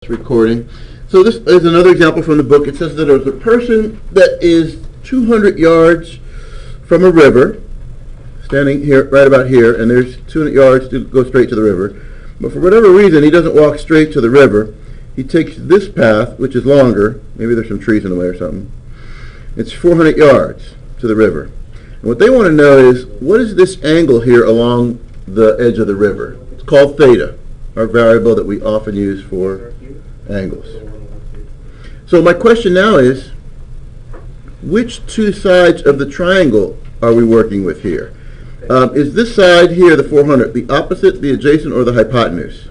It's recording. So this is another example from the book. It says that there's a person that is 200 yards from a river, standing here, right about here, and there's 200 yards to go straight to the river. But for whatever reason, he doesn't walk straight to the river. He takes this path, which is longer. Maybe there's some trees in the way or something. It's 400 yards to the river. And what they want to know is, what is this angle here along the edge of the river? It's called theta, our variable that we often use for angles. So my question now is, which two sides of the triangle are we working with here? Is this side here, the 400, the opposite, the adjacent, or the hypotenuse?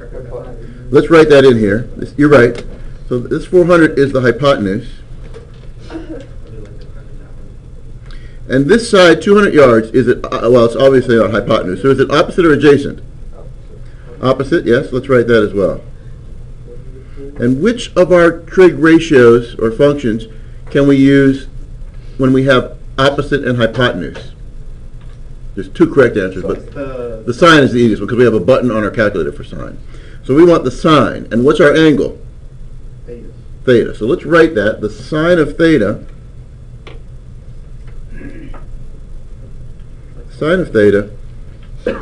Let's write that in here. You're right. So this 400 is the hypotenuse. And this side, 200 yards, is it, well, it's obviously not hypotenuse. So is it opposite or adjacent? Opposite, yes. Let's write that as well. And which of our trig ratios or functions can we use when we have opposite and hypotenuse? There's two correct answers, but the sine is the easiest one because we have a button on our calculator for sine. So we want the sine. And what's our angle? Theta. Theta. So let's write that. The sine of theta, sine of theta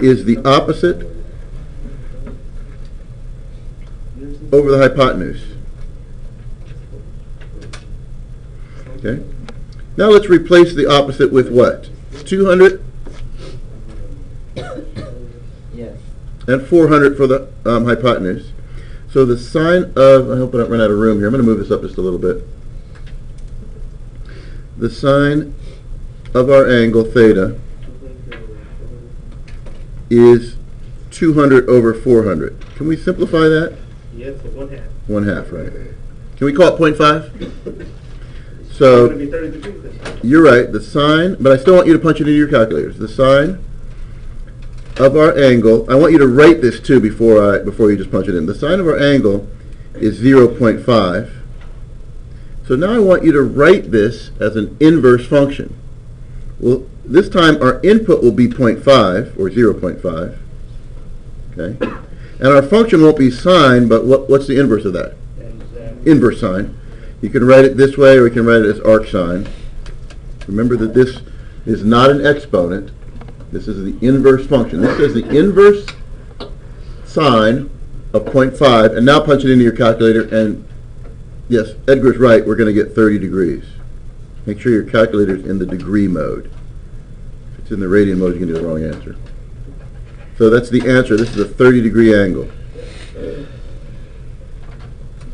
is the opposite over the hypotenuse. Okay. Now let's replace the opposite with what? 200 Yes. and 400 for the hypotenuse. So the sine of, I hope I don't run out of room here. I'm going to move this up just a little bit. The sine of our angle theta is 200 over 400. Can we simplify that? Yes, so 1/2. 1/2, right. Can we call it 0.5? It's So going to be 30 degrees this time. you're right, the sine, but I still want you to punch it into your calculators. The sine of our angle, I want you to write this too before you just punch it in. The sine of our angle is 0.5. So now I want you to write this as an inverse function. Well, this time our input will be 0.5 or 0.5. Okay? And our function won't be sine, but what's the inverse of that? Inverse sine. You can write it this way, or you can write it as arc sine. Remember that this is not an exponent. This is the inverse function. This is the inverse sine of 0.5, and now punch it into your calculator, and yes, Edgar's right, we're going to get 30 degrees. Make sure your calculator's in the degree mode. If it's in the radian mode, you can do the wrong answer. So that's the answer. This is a 30-degree angle.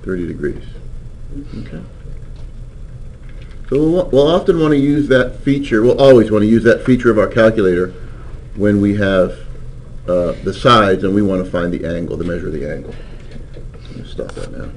30 degrees. Okay. So we'll often want to use that feature. We'll always want to use that feature of our calculator when we have the sides and we want to find the angle, the measure of the angle. I'm going to stop that now.